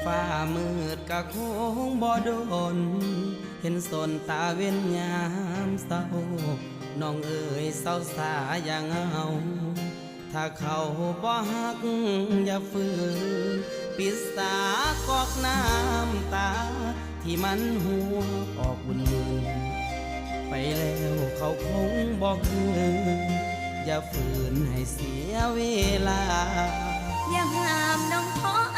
ฟ้ามืดกะคงบ่โดนเห็นสนตาเว้นยามเศร้าน้องเอ๋ยเศร้าสาอย่างเอาถ้าเขาบ่ฮักอย่าฝืนปิดสากอกน้ำตาที่มันหัวออกบุญมือไปแล้วเขาคงบอกคืนอย่าฝืนให้เสียเวลาอย่าห้ามน้องขอ